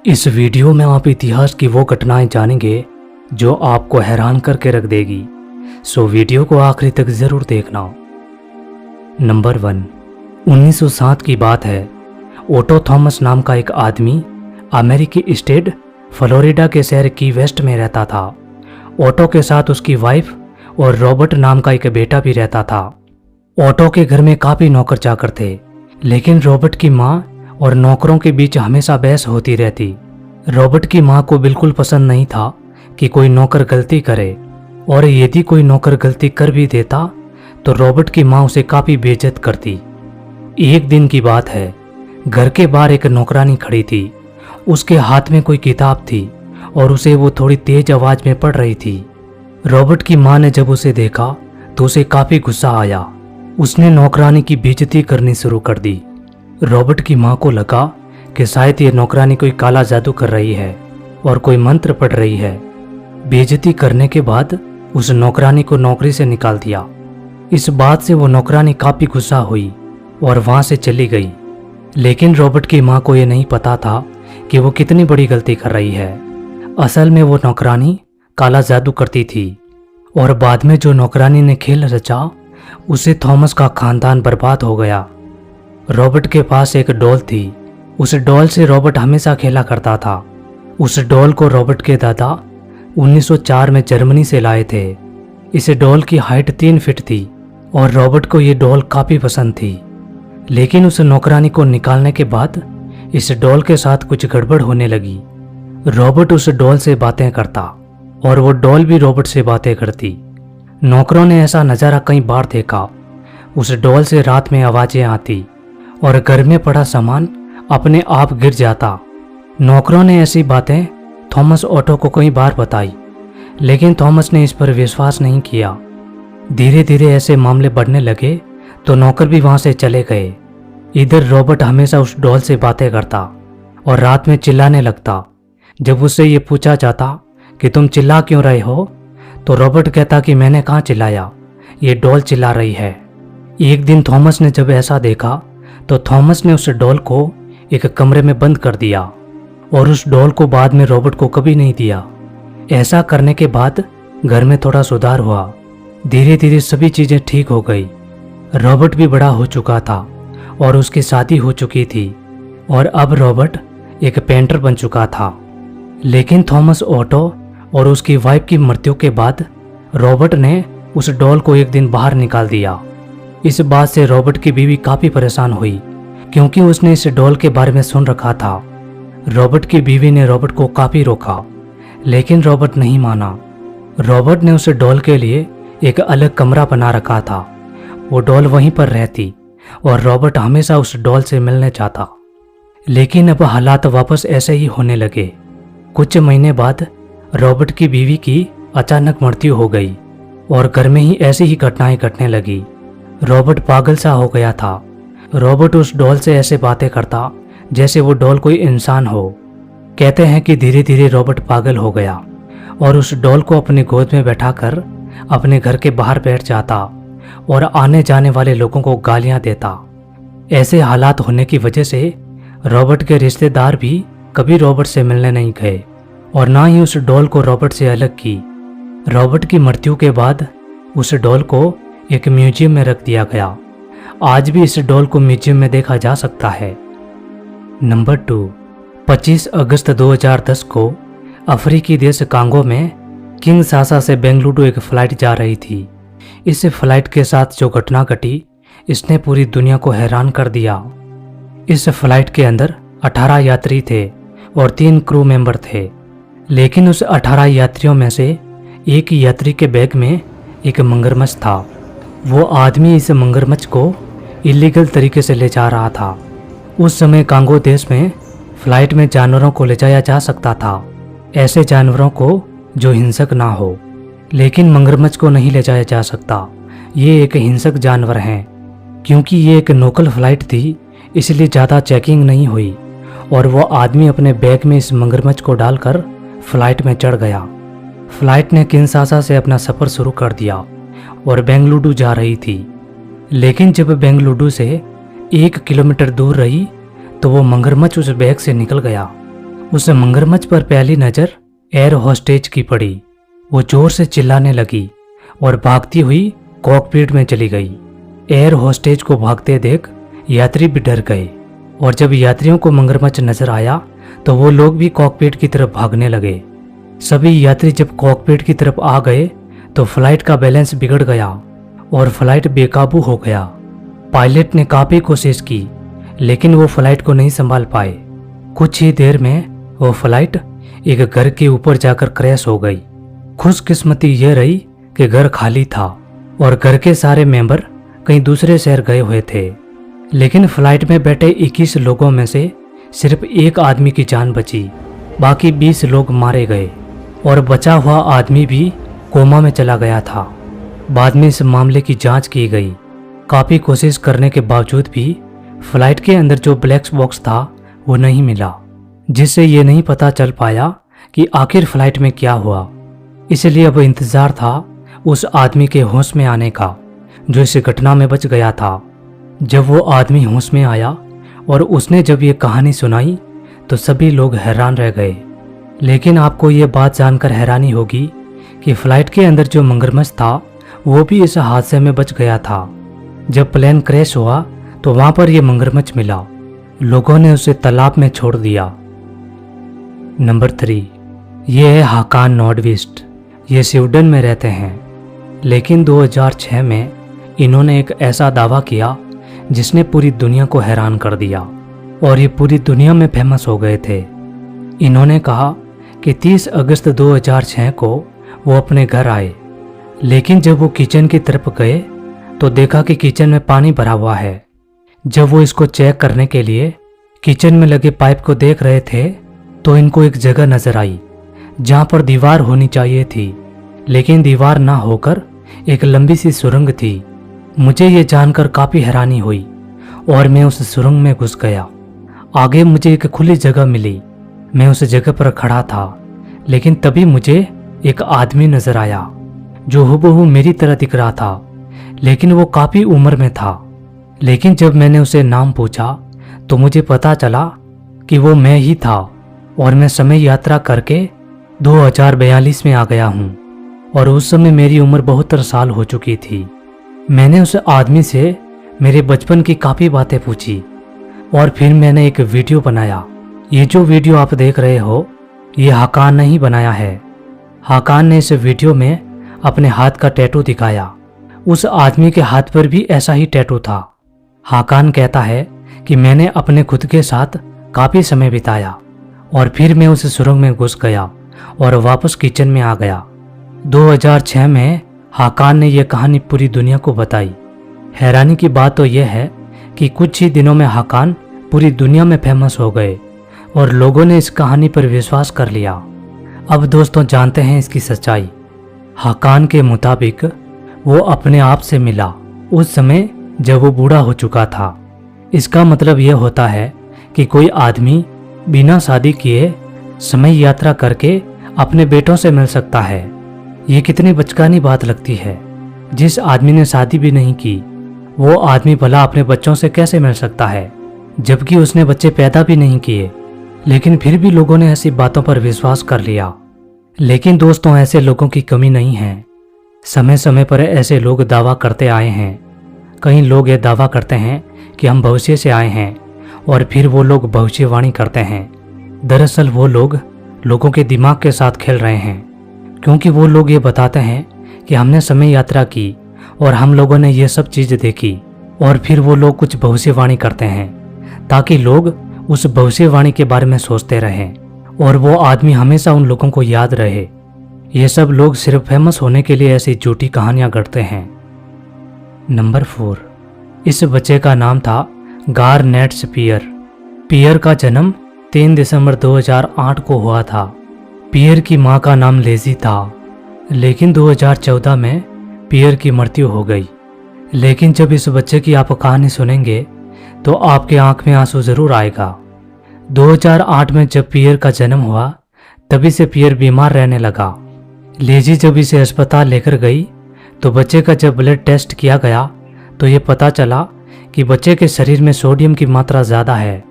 इस वीडियो में आप इतिहास की वो घटनाएं जानेंगे जो आपको हैरान करके रख देगी। सो वीडियो को आखिरी तक जरूर देखना। नंबर 1, 1907 की बात है। ओटो थॉमस नाम का एक आदमी अमेरिकी स्टेट फ्लोरिडा के शहर की वेस्ट में रहता था। ओटो के साथ उसकी वाइफ और रॉबर्ट नाम का एक बेटा भी रहता था। ओटो के घर में काफी नौकर चाकर थे, लेकिन रॉबर्ट की माँ और नौकरों के बीच हमेशा बहस होती रहती। रॉबर्ट की माँ को बिल्कुल पसंद नहीं था कि कोई नौकर गलती करे, और यदि कोई नौकर गलती कर भी देता तो रॉबर्ट की माँ उसे काफी बेइज्जत करती। एक दिन की बात है, घर के बाहर एक नौकरानी खड़ी थी। उसके हाथ में कोई किताब थी और उसे वो थोड़ी तेज आवाज में पढ़ रही थी। रॉबर्ट की माँ ने जब उसे देखा तो उसे काफी गुस्सा आया। उसने नौकरानी की बेइज्जती करनी शुरू कर दी। रॉबर्ट की माँ को लगा कि शायद ये नौकरानी कोई काला जादू कर रही है और कोई मंत्र पढ़ रही है। बेइज्जती करने के बाद उस नौकरानी को नौकरी से निकाल दिया। इस बात से वो नौकरानी काफी गुस्सा हुई और वहां से चली गई। लेकिन रॉबर्ट की माँ को ये नहीं पता था कि वो कितनी बड़ी गलती कर रही है। असल में वो नौकरानी काला जादू करती थी, और बाद में जो नौकरानी ने खेल रचा उससे थॉमस का खानदान बर्बाद हो गया। रॉबर्ट के पास एक डॉल थी। उस डॉल से रॉबर्ट हमेशा खेला करता था। उस डॉल को रॉबर्ट के दादा 1904 में जर्मनी से लाए थे। इस डॉल की हाइट 3 फीट थी और रॉबर्ट को ये डॉल काफी पसंद थी। लेकिन उस नौकरानी को निकालने के बाद इस डॉल के साथ कुछ गड़बड़ होने लगी। रॉबर्ट उस डॉल से बातें करता और वो डॉल भी रॉबर्ट से बातें करती। नौकरों ने ऐसा नज़ारा कई बार देखा। उस डॉल से रात में आवाजें आती और घर में पड़ा सामान अपने आप गिर जाता। नौकरों ने ऐसी बातें थॉमस ओटो को कई बार बताई, लेकिन थॉमस ने इस पर विश्वास नहीं किया। धीरे धीरे ऐसे मामले बढ़ने लगे तो नौकर भी वहां से चले गए। इधर रॉबर्ट हमेशा उस डॉल से बातें करता और रात में चिल्लाने लगता। जब उससे ये पूछा जाता कि तुम चिल्ला क्यों रहे हो, तो रॉबर्ट कहता कि मैंने कहाँ चिल्लाया, ये डॉल चिल्ला रही है। एक दिन थॉमस ने जब ऐसा देखा तो थॉमस ने उस डॉल को एक कमरे में बंद कर दिया और उस डॉल को बाद में रॉबर्ट को कभी नहीं दिया। ऐसा करने के बाद घर में थोड़ा सुधार हुआ। धीरे धीरे सभी चीजें ठीक हो गई। रॉबर्ट भी बड़ा हो चुका था और उसकी शादी हो चुकी थी, और अब रॉबर्ट एक पेंटर बन चुका था। लेकिन थॉमस ओटो और उसकी वाइफ की मृत्यु के बाद रॉबर्ट ने उस डॉल को एक दिन बाहर निकाल दिया। इस बात से रॉबर्ट की बीवी काफी परेशान हुई, क्योंकि उसने इस डॉल के बारे में सुन रखा था। रॉबर्ट की बीवी ने रॉबर्ट को काफी रोका, लेकिन रॉबर्ट नहीं माना। रॉबर्ट ने उस डॉल के लिए एक अलग कमरा बना रखा था। वो डॉल वहीं पर रहती और रॉबर्ट हमेशा उस डॉल से मिलने चाहता। लेकिन अब हालात वापस ऐसे ही होने लगे। कुछ महीने बाद रॉबर्ट की बीवी की अचानक मृत्यु हो गई और घर में ही ऐसी ही घटनाएं घटने लगी। रॉबर्ट पागल सा हो गया था। रॉबर्ट उस डॉल से ऐसे बातें करता जैसे वो डॉल कोई इंसान हो। कहते हैं कि धीरे धीरे रॉबर्ट पागल हो गया और उस डॉल को अपनी गोद में बैठाकर अपने घर के बाहर बैठ जाता और आने जाने वाले लोगों को गालियां देता। ऐसे हालात होने की वजह से रॉबर्ट के रिश्तेदार भी कभी रॉबर्ट से मिलने नहीं गए और ना ही उस डॉल को रॉबर्ट से अलग की। रॉबर्ट की मृत्यु के बाद उस डॉल को एक म्यूजियम में रख दिया गया। आज भी इस डॉल को म्यूजियम में देखा जा सकता है। नंबर 2, 25 अगस्त 2010 को अफ्रीकी देश कांगो में किंगशासा से बेंगलुरु एक फ्लाइट जा रही थी। इस फ्लाइट के साथ जो घटना घटी इसने पूरी दुनिया को हैरान कर दिया। इस फ्लाइट के अंदर 18 यात्री थे और 3 क्रू मेंबर थे। लेकिन उस 18 यात्रियों में से एक यात्री के बैग में एक मगरमच्छ था। वो आदमी इस मगरमच्छ को इलीगल तरीके से ले जा रहा था। उस समय कांगो देश में फ्लाइट में जानवरों को ले जाया जा सकता था, ऐसे जानवरों को जो हिंसक ना हो, लेकिन मगरमच्छ को नहीं ले जाया जा सकता। ये एक हिंसक जानवर हैं। क्योंकि ये एक लोकल फ्लाइट थी इसलिए ज़्यादा चेकिंग नहीं हुई और वो आदमी अपने बैग में इस मगरमच्छ को डालकर फ्लाइट में चढ़ गया। फ्लाइट ने किंशासा से अपना सफ़र शुरू कर दिया और बेंगलुरु जा रही थी। लेकिन जब बेंगलुरु से 1 किलोमीटर दूर रही तो वो मगरमच्छ उस बैग से निकल गया उस मगरमच्छ पर पहली नज़र एयर होस्टेज की पड़ी। वो जोर से चिल्लाने लगी और भागती हुई कॉकपिट में चली गई। एयर होस्टेज को भागते देख यात्री भी डर गए और जब यात्रियों को मगरमच्छ नजर आया तो वो लोग भी कॉकपिट की तरफ भागने लगे। सभी यात्री जब कॉकपिट की तरफ आ गए तो फ्लाइट का बैलेंस बिगड़ गया और फ्लाइट बेकाबू हो गया। पायलट ने काफ़ी कोशिश की लेकिन वो फ्लाइट को नहीं संभाल पाए। कुछ ही देर में वो फ्लाइट एक घर के ऊपर जाकर क्रैश हो गई। खुशकिस्मती ये रही कि घर खाली था और घर के सारे मेंबर कहीं दूसरे शहर गए हुए थे। लेकिन फ्लाइट में बैठे 21 लोगों में से सिर्फ एक आदमी की जान बची, बाकी 20 लोग मारे गए और बचा हुआ आदमी भी कोमा में चला गया था। बाद में इस मामले की जांच की गई। काफ़ी कोशिश करने के बावजूद भी फ्लाइट के अंदर जो ब्लैक बॉक्स था वो नहीं मिला, जिससे ये नहीं पता चल पाया कि आखिर फ्लाइट में क्या हुआ। इसलिए अब इंतज़ार था उस आदमी के होश में आने का जो इस घटना में बच गया था। जब वो आदमी होश में आया और उसने जब ये कहानी सुनाई तो सभी लोग हैरान रह गए। लेकिन आपको ये बात जानकर हैरानी होगी कि फ्लाइट के अंदर जो मगरमच्छ था वो भी इस हादसे में बच गया था। जब प्लेन क्रैश हुआ तो वहाँ पर यह मगरमच्छ मिला। लोगों ने उसे तालाब में छोड़ दिया। नंबर 3, ये है हाकान नॉर्डविस्ट। ये स्वीडन में रहते हैं, लेकिन 2006 में इन्होंने एक ऐसा दावा किया जिसने पूरी दुनिया को हैरान कर दिया और ये पूरी दुनिया में फेमस हो गए थे। इन्होंने कहा कि 30 अगस्त 2006 को वो अपने घर आए, लेकिन जब वो किचन की तरफ गए तो देखा कि किचन में पानी भरा हुआ है। जब वो इसको चेक करने के लिए किचन में लगे पाइप को देख रहे थे तो इनको एक जगह नजर आई जहाँ पर दीवार होनी चाहिए थी, लेकिन दीवार ना होकर एक लंबी सी सुरंग थी। मुझे ये जानकर काफ़ी हैरानी हुई और मैं उस सुरंग में घुस गया। आगे मुझे एक खुली जगह मिली। मैं उस जगह पर खड़ा था, लेकिन तभी मुझे एक आदमी नजर आया जो हूबहू मेरी तरह दिख रहा था, लेकिन वो काफ़ी उम्र में था। लेकिन जब मैंने उसे नाम पूछा तो मुझे पता चला कि वो मैं ही था और मैं समय यात्रा करके 2042 में आ गया हूँ और उस समय मेरी उम्र 72 साल हो चुकी थी। मैंने उस आदमी से मेरे बचपन की काफ़ी बातें पूछी और फिर मैंने एक वीडियो बनाया। ये जो वीडियो आप देख रहे हो ये हाकान ने ही बनाया है। हाकान ने इस वीडियो में अपने हाथ का टैटू दिखाया। उस आदमी के हाथ पर भी ऐसा ही टैटू था। हाकान कहता है कि मैंने अपने खुद के साथ काफ़ी समय बिताया और फिर मैं उस सुरंग में घुस गया और वापस किचन में आ गया। 2006 में हाकान ने यह कहानी पूरी दुनिया को बताई। हैरानी की बात तो यह है कि कुछ ही दिनों में हाकान पूरी दुनिया में फेमस हो गए और लोगों ने इस कहानी पर विश्वास कर लिया। अब दोस्तों जानते हैं इसकी सच्चाई। हाकान के मुताबिक वो अपने आप से मिला उस समय जब वो बूढ़ा हो चुका था। इसका मतलब यह होता है कि कोई आदमी बिना शादी किए समय यात्रा करके अपने बेटों से मिल सकता है। ये कितनी बचकानी बात लगती है। जिस आदमी ने शादी भी नहीं की वो आदमी भला अपने बच्चों से कैसे मिल सकता है, जबकि उसने बच्चे पैदा भी नहीं किए। लेकिन फिर भी लोगों ने ऐसी बातों पर विश्वास कर लिया। लेकिन दोस्तों ऐसे लोगों की कमी नहीं है। समय समय पर ऐसे लोग दावा करते आए हैं। कई लोग ये दावा करते हैं कि हम भविष्य से आए हैं और फिर वो लोग भविष्यवाणी करते हैं। दरअसल वो लोग लोगों के दिमाग के साथ खेल रहे हैं, क्योंकि वो लोग ये बताते हैं कि हमने समय यात्रा की और हम लोगों ने ये सब चीज़ देखी और फिर वो लोग कुछ भविष्यवाणी करते हैं ताकि लोग उस भविष्यवाणी के बारे में सोचते रहें और वो आदमी हमेशा उन लोगों को याद रहे। ये सब लोग सिर्फ फेमस होने के लिए ऐसी झूठी कहानियां गढ़ते हैं। नंबर 4, इस बच्चे का नाम था गारनेट पियर। पियर का जन्म 3 दिसंबर 2008 को हुआ था। पियर की मां का नाम लेजी था, लेकिन 2014 में पियर की मृत्यु हो गई। लेकिन जब इस बच्चे की आप कहानी सुनेंगे तो आपके आंख में आंसू जरूर आएगा। 2008 में जब पियर का जन्म हुआ तभी से पियर बीमार रहने लगा। लेजी जब इसे अस्पताल लेकर गई तो बच्चे का जब ब्लड टेस्ट किया गया तो ये पता चला कि बच्चे के शरीर में सोडियम की मात्रा ज़्यादा है।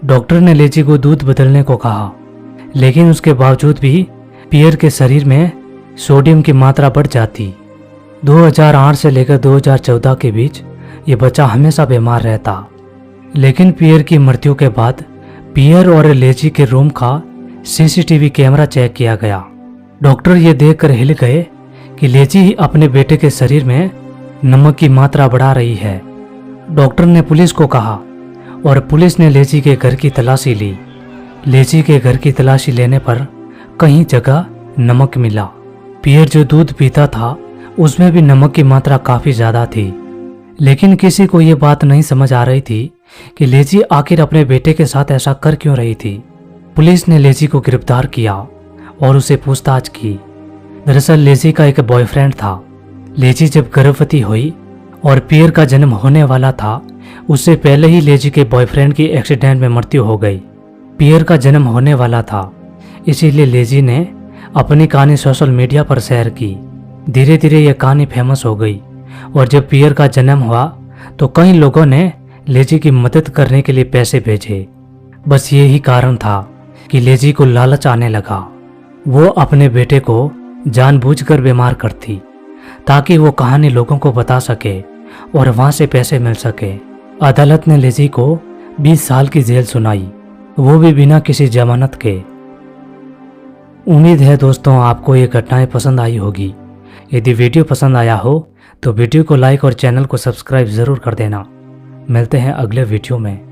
डॉक्टर ने लेजी को दूध बदलने को कहा लेकिन उसके बावजूद भी पियर के शरीर में सोडियम की मात्रा बढ़ जाती। 2008 से लेकर 2014 के बीच ये बच्चा हमेशा बीमार रहता। लेकिन पियर की मृत्यु के बाद पियर और लेजी के रूम का सीसीटीवी कैमरा चेक किया गया। डॉक्टर ये देखकर हिल गए कि लेजी अपने बेटे के शरीर में नमक की मात्रा बढ़ा रही है। डॉक्टर ने पुलिस को कहा और पुलिस ने लेजी के घर की तलाशी ली। लेजी के घर की तलाशी लेने पर कहीं जगह नमक मिला। पियर जो दूध पीता था उसमें भी नमक की मात्रा काफी ज्यादा थी। लेकिन किसी को ये बात नहीं समझ आ रही थी कि लेजी आखिर अपने बेटे के साथ ऐसा कर क्यों रही थी। पुलिस ने लेजी को गिरफ्तार किया और उसे पूछताछ की। दरअसल लेजी का एक बॉयफ्रेंड था। लेजी जब गर्भवती हुई और पियर का जन्म होने वाला था, उससे पहले ही लेजी के बॉयफ्रेंड की एक्सीडेंट में मृत्यु हो गई। पियर का जन्म होने वाला था, इसीलिए लेजी ने अपनी कहानी सोशल मीडिया पर शेयर की। धीरे धीरे यह कहानी फेमस हो गई और जब पियर का जन्म हुआ तो कई लोगों ने लेजी की मदद करने के लिए पैसे भेजे। बस यही कारण था कि लेजी को लालच आने लगा। वो अपने बेटे को जानबूझकर बीमार करती ताकि वो कहानी लोगों को बता सके और वहां से पैसे मिल सके। अदालत ने लेजी को 20 साल की जेल सुनाई, वो भी बिना किसी जमानत के। उम्मीद है दोस्तों आपको ये घटनाएं पसंद आई होगी। यदि वीडियो पसंद आया हो तो वीडियो को लाइक और चैनल को सब्सक्राइब ज़रूर कर देना। मिलते हैं अगले वीडियो में।